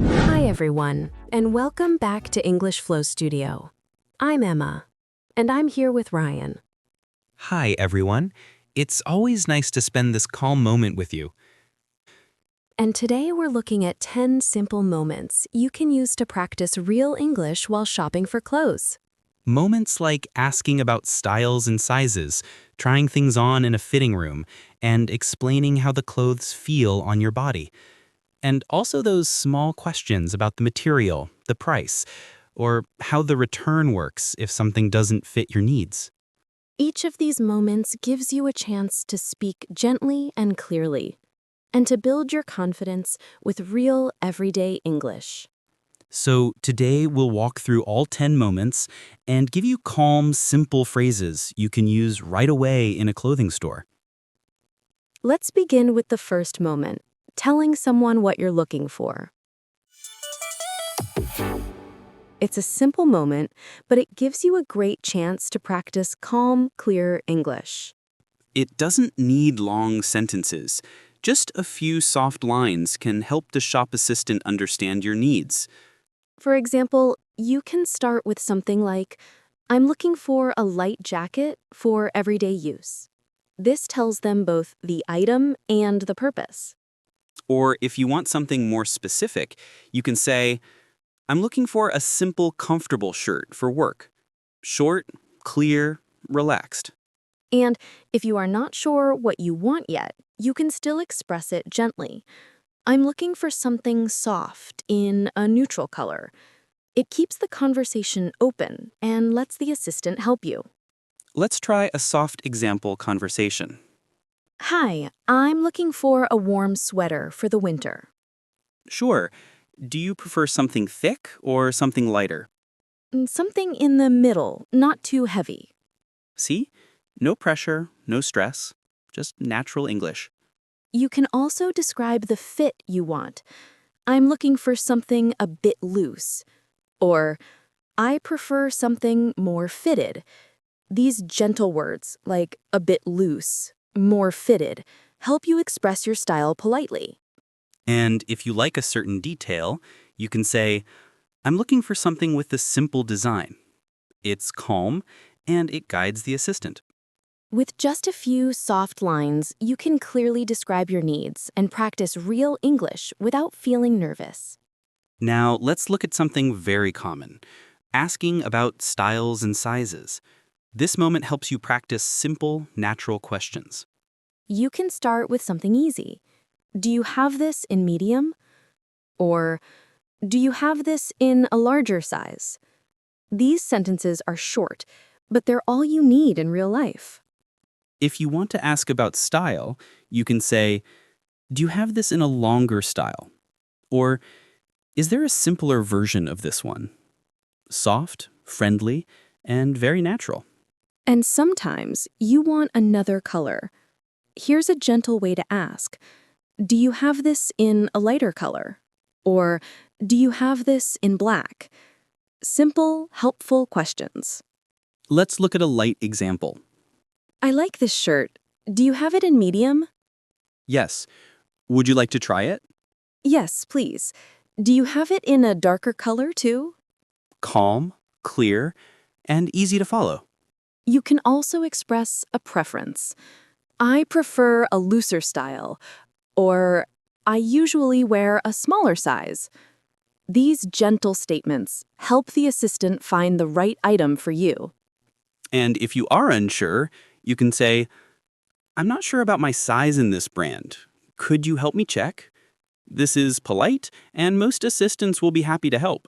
Hi, everyone, and welcome back to English Flow Studio. I'm Emma, and I'm here with Ryan. Hi, everyone. It's always nice to spend this calm moment with you. And today we're looking at 10 simple moments you can use to practice real English while shopping for clothes. Moments like asking about styles and sizes, trying things on in a fitting room, and explaining how the clothes feel on your body. And also those small questions about the material, the price, or how the return works if something doesn't fit your needs. Each of these moments gives you a chance to speak gently and clearly, and to build your confidence with real everyday English. So today we'll walk through all 10 moments and give you calm, simple phrases you can use right away in a clothing store. Let's begin with the first moment, telling someone what you're looking for. It's a simple moment, but it gives you a great chance to practice calm, clear English. It doesn't need long sentences. Just a few soft lines can help the shop assistant understand your needs. For example, you can start with something like, I'm looking for a light jacket for everyday use. This tells them both the item and the purpose. Or if you want something more specific, you can say, I'm looking for a simple, comfortable shirt for work. Short, clear, relaxed. And if you are not sure what you want yet, you can still express it gently. I'm looking for something soft in a neutral color. It keeps the conversation open and lets the assistant help you. Let's try a soft example conversation. Hi, I'm looking for a warm sweater for the winter. Sure. Do you prefer something thick or something lighter? Something in the middle, not too heavy. See? No pressure, no stress, just natural English. You can also describe the fit you want. I'm looking for something a bit loose. Or, I prefer something more fitted. These gentle words, like a bit loose, more fitted, help you express your style politely. And if you like a certain detail, you can say, I'm looking for something with a simple design. It's calm, and it guides the assistant. With just a few soft lines, you can clearly describe your needs and practice real English without feeling nervous. Now, let's look at something very common, asking about styles and sizes. This moment helps you practice simple, natural questions. You can start with something easy. Do you have this in medium? Or, do you have this in a larger size? These sentences are short, but they're all you need in real life. If you want to ask about style, you can say, do you have this in a longer style? Or, is there a simpler version of this one? Soft, friendly, and very natural. And sometimes you want another color. Here's a gentle way to ask. Do you have this in a lighter color? Or, do you have this in black? Simple, helpful questions. Let's look at a light example. I like this shirt. Do you have it in medium? Yes. Would you like to try it? Yes, please. Do you have it in a darker color too? Calm, clear, and easy to follow. You can also express a preference. I prefer a looser style, or I usually wear a smaller size. These gentle statements help the assistant find the right item for you. And if you are unsure, you can say, I'm not sure about my size in this brand. Could you help me check? This is polite, and most assistants will be happy to help.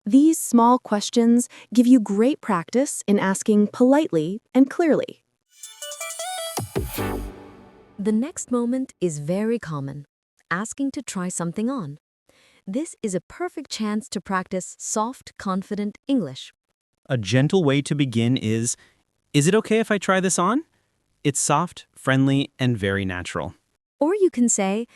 These small questions give you great practice in asking politely and clearly. The next moment is very common, asking to try something on. This is a perfect chance to practice soft, confident English. A gentle way to begin is it okay if I try this on? It's soft, friendly, and very natural. Or you can say,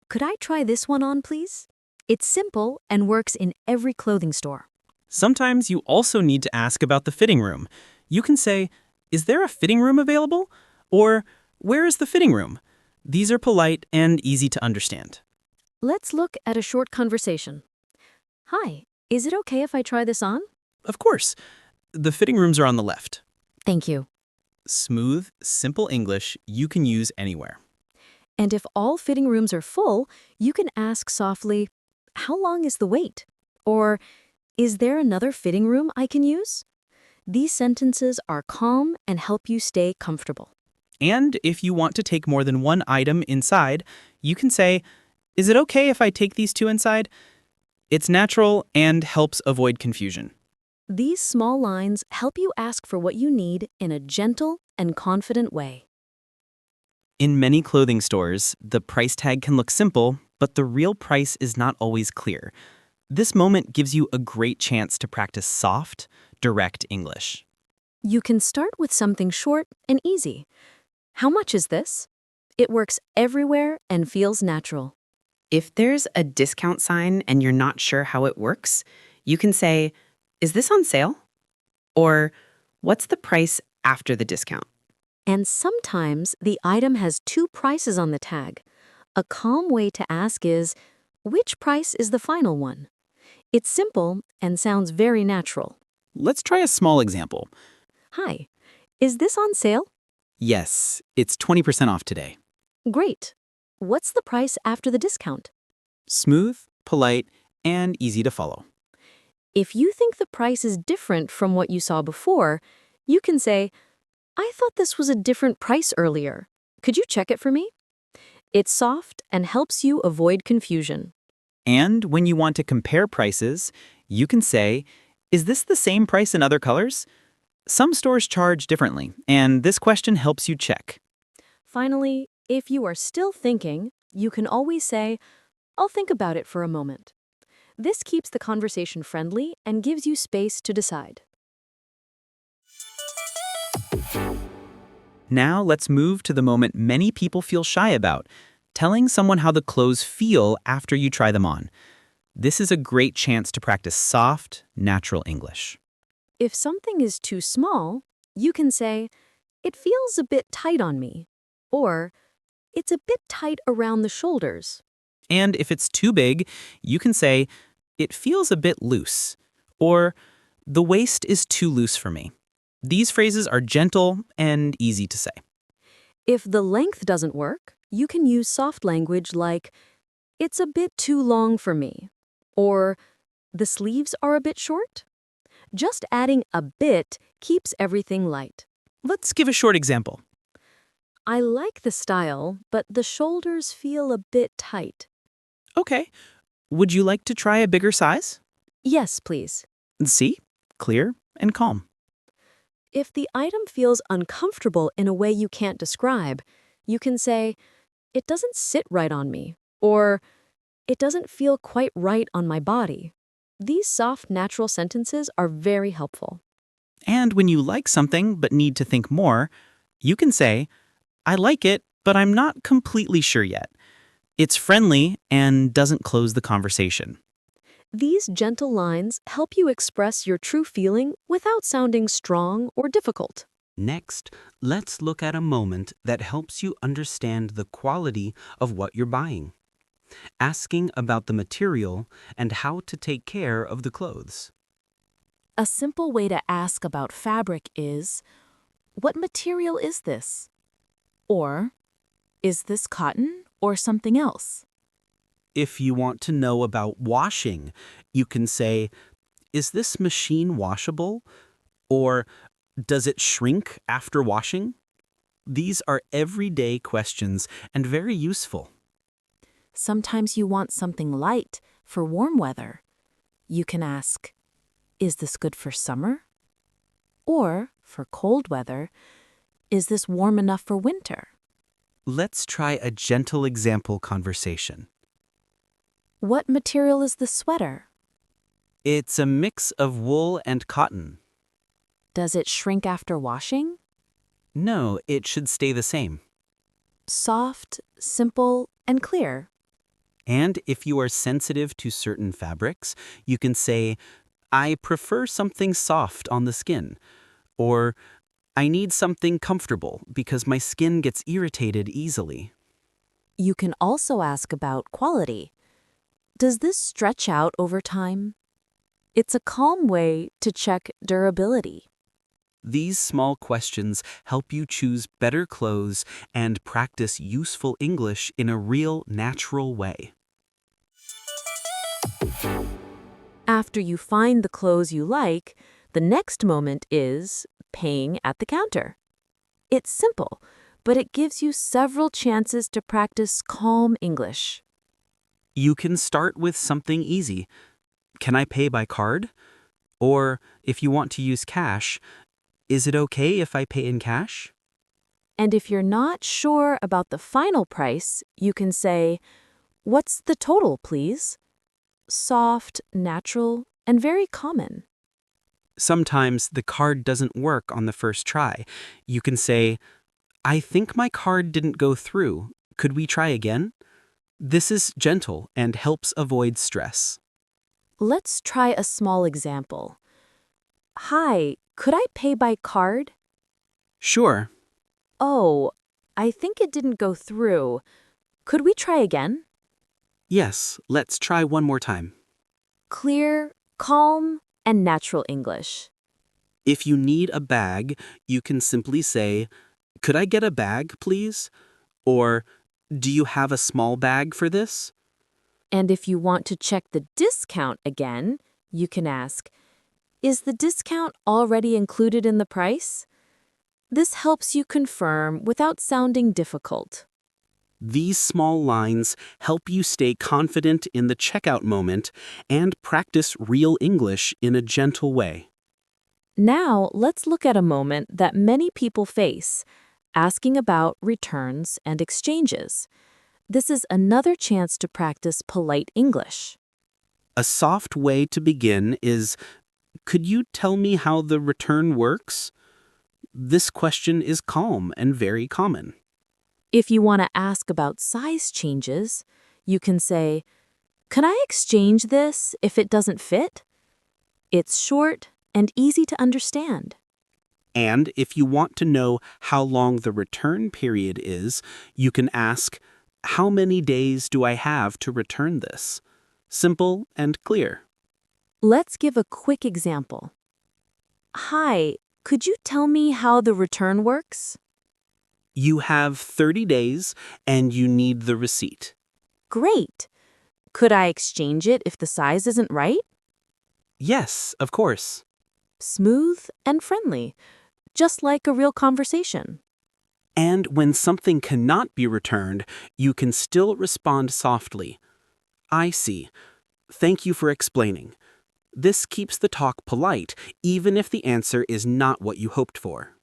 could I try this one on, please? It's simple and works in every clothing store. Sometimes you also need to ask about the fitting room. You can say, is there a fitting room available? Or, where is the fitting room? These are polite and easy to understand. Let's look at a short conversation. Hi, is it okay if I try this on? Of course. The fitting rooms are on the left. Thank you. Smooth, simple English you can use anywhere. And if all fitting rooms are full, you can ask softly, how long is the wait? Or, is there another fitting room I can use? These sentences are calm and help you stay comfortable. And if you want to take more than one item inside, you can say, "Is it okay if I take these two inside?" It's natural and helps avoid confusion. These small lines help you ask for what you need in a gentle and confident way. In many clothing stores, the price tag can look simple, but the real price is not always clear. This moment gives you a great chance to practice soft, direct English. You can start with something short and easy. How much is this? It works everywhere and feels natural. If there's a discount sign and you're not sure how it works, you can say, "Is this on sale?" Or, "What's the price after the discount?" And sometimes the item has two prices on the tag. A calm way to ask is, which price is the final one? It's simple and sounds very natural. Let's try a small example. Hi, is this on sale? Yes, it's 20% off today. Great. What's the price after the discount? Smooth, polite, and easy to follow. If you think the price is different from what you saw before, you can say, I thought this was a different price earlier. Could you check it for me? It's soft and helps you avoid confusion. And when you want to compare prices, you can say, "Is this the same price in other colors?" Some stores charge differently, and this question helps you check. Finally, if you are still thinking, you can always say, I'll think about it for a moment. This keeps the conversation friendly and gives you space to decide. Now let's move to the moment many people feel shy about, telling someone how the clothes feel after you try them on. This is a great chance to practice soft, natural English. If something is too small, you can say, it feels a bit tight on me, or it's a bit tight around the shoulders. And if it's too big, you can say, "It feels a bit loose," or "The waist is too loose for me." These phrases are gentle and easy to say. If the length doesn't work, you can use soft language like, it's a bit too long for me, or the sleeves are a bit short. Just adding a bit keeps everything light. Let's give a short example. I like the style, but the shoulders feel a bit tight. Okay, would you like to try a bigger size? Yes, please. See? Clear and calm. If the item feels uncomfortable in a way you can't describe, you can say, it doesn't sit right on me, or it doesn't feel quite right on my body. These soft, natural sentences are very helpful. And when you like something but need to think more, you can say, "I like it, but I'm not completely sure yet." It's friendly and doesn't close the conversation. These gentle lines help you express your true feeling without sounding strong or difficult. Next, let's look at a moment that helps you understand the quality of what you're buying. Asking about the material and how to take care of the clothes. A simple way to ask about fabric is, what material is this? Or, is this cotton or something else? If you want to know about washing, you can say, is this machine washable? Or does it shrink after washing? These are everyday questions and very useful. Sometimes you want something light for warm weather. You can ask, is this good for summer? Or, for cold weather, is this warm enough for winter? Let's try a gentle example conversation. What material is the sweater? It's a mix of wool and cotton. Does it shrink after washing? No, it should stay the same. Soft, simple, and clear. And if you are sensitive to certain fabrics, you can say, I prefer something soft on the skin. Or, I need something comfortable because my skin gets irritated easily. You can also ask about quality. Does this stretch out over time? It's a calm way to check durability. These small questions help you choose better clothes and practice useful English in a real, natural way. After you find the clothes you like, the next moment is paying at the counter. It's simple, but it gives you several chances to practice calm English. You can start with something easy. Can I pay by card? Or, if you want to use cash, is it okay if I pay in cash? And if you're not sure about the final price, you can say, "What's the total, please?" Soft, natural, and very common. Sometimes the card doesn't work on the first try. You can say, I think my card didn't go through. Could we try again? This is gentle and helps avoid stress. Let's try a small example. "Hi, could I pay by card?" Sure. "Oh, I think it didn't go through. Could we try again?" Yes, let's try one more time. Clear, calm, and natural English. If you need a bag, you can simply say, could I get a bag, please? Or, do you have a small bag for this? And if you want to check the discount again, you can ask, "Is the discount already included in the price?" This helps you confirm without sounding difficult. These small lines help you stay confident in the checkout moment and practice real English in a gentle way. Now, let's look at a moment that many people face, asking about returns and exchanges. This is another chance to practice polite English. A soft way to begin is, could you tell me how the return works? This question is calm and very common. If you want to ask about size changes, you can say, "Can I exchange this if it doesn't fit?" It's short and easy to understand. And if you want to know how long the return period is, you can ask, how many days do I have to return this? Simple and clear. Let's give a quick example. "Hi, could you tell me how the return works?" You have 30 days and you need the receipt. "Great. Could I exchange it if the size isn't right?" Yes, of course. Smooth and friendly, just like a real conversation. And when something cannot be returned, you can still respond softly. I see. Thank you for explaining. This keeps the talk polite, even if the answer is not what you hoped for.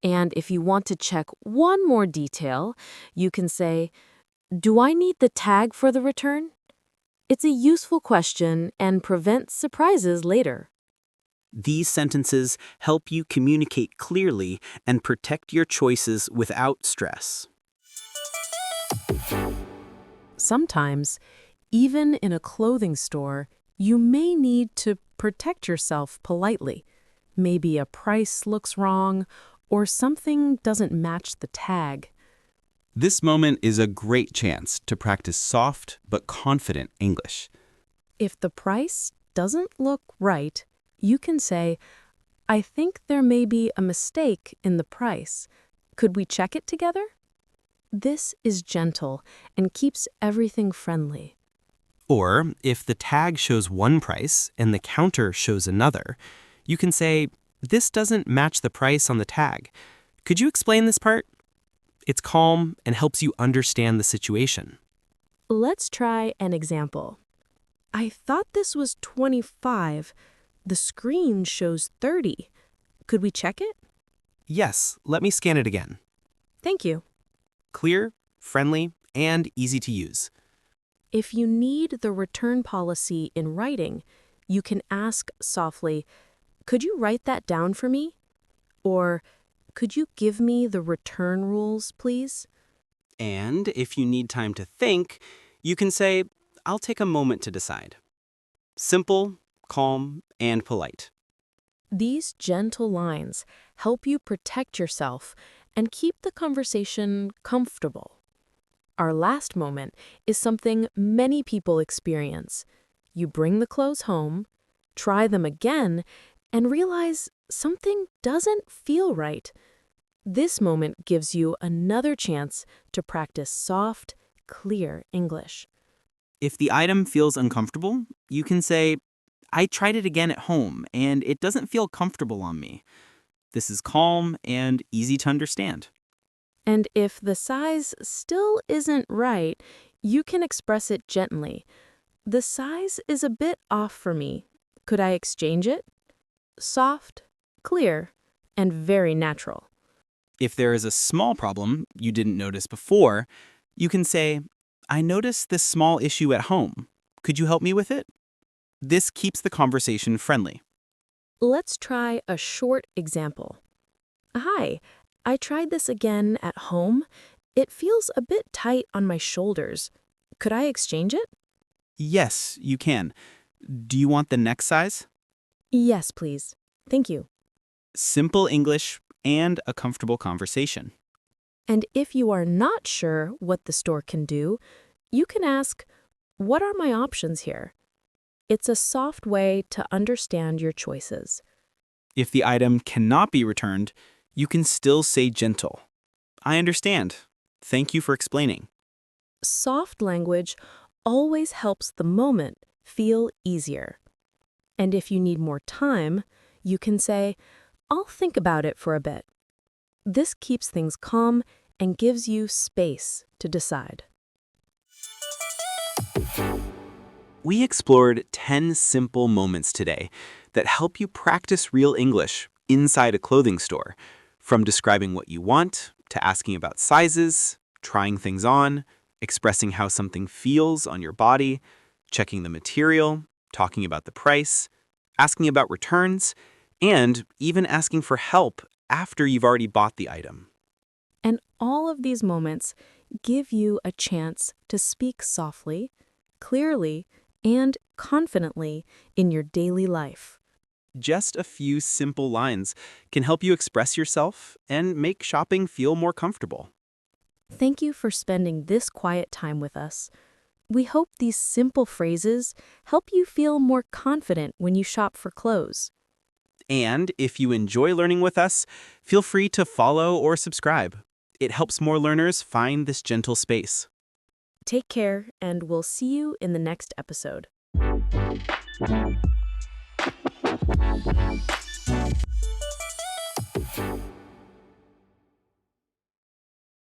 And if you want to check one more detail, you can say, "Do I need the tag for the return?" It's a useful question and prevents surprises later. These sentences help you communicate clearly and protect your choices without stress. Sometimes, even in a clothing store, you may need to protect yourself politely. Maybe a price looks wrong or something doesn't match the tag. This moment is a great chance to practice soft but confident English. If the price doesn't look right, you can say, "I think there may be a mistake in the price. Could we check it together?" This is gentle and keeps everything friendly. Or, if the tag shows one price and the counter shows another, you can say, this doesn't match the price on the tag. Could you explain this part? It's calm and helps you understand the situation. Let's try an example. "I thought this was 25. The screen shows 30. Could we check it?" Yes, let me scan it again. Thank you. Clear, friendly, and easy to use. If you need the return policy in writing, you can ask softly, "Could you write that down for me?" Or, "Could you give me the return rules, please?" And if you need time to think, you can say, I'll take a moment to decide. Simple, calm, and polite. These gentle lines help you protect yourself and keep the conversation comfortable. Our last moment is something many people experience. You bring the clothes home, try them again, and realize something doesn't feel right. This moment gives you another chance to practice soft, clear English. If the item feels uncomfortable, you can say, I tried it again at home and it doesn't feel comfortable on me. This is calm and easy to understand. And if the size still isn't right, you can express it gently. The size is a bit off for me. Could I exchange it? Soft, clear, and very natural. If there is a small problem you didn't notice before, you can say, I noticed this small issue at home. Could you help me with it? This keeps the conversation friendly. Let's try a short example. Hi, I tried this again at home. It feels a bit tight on my shoulders. Could I exchange it? Yes, you can. Do you want the next size? Yes, please. Thank you. Simple English and a comfortable conversation. And if you are not sure what the store can do, you can ask, what are my options here? It's a soft way to understand your choices. If the item cannot be returned, you can still say gentle. I understand. Thank you for explaining. Soft language always helps the moment feel easier. And if you need more time, you can say, I'll think about it for a bit. This keeps things calm and gives you space to decide. We explored 10 simple moments today that help you practice real English inside a clothing store, from describing what you want to asking about sizes, trying things on, expressing how something feels on your body, checking the material, talking about the price, asking about returns, and even asking for help after you've already bought the item. And all of these moments give you a chance to speak softly, clearly, and confidently in your daily life. Just a few simple lines can help you express yourself and make shopping feel more comfortable. Thank you for spending this quiet time with us. We hope these simple phrases help you feel more confident when you shop for clothes. And if you enjoy learning with us, feel free to follow or subscribe. It helps more learners find this gentle space. Take care, and we'll see you in the next episode.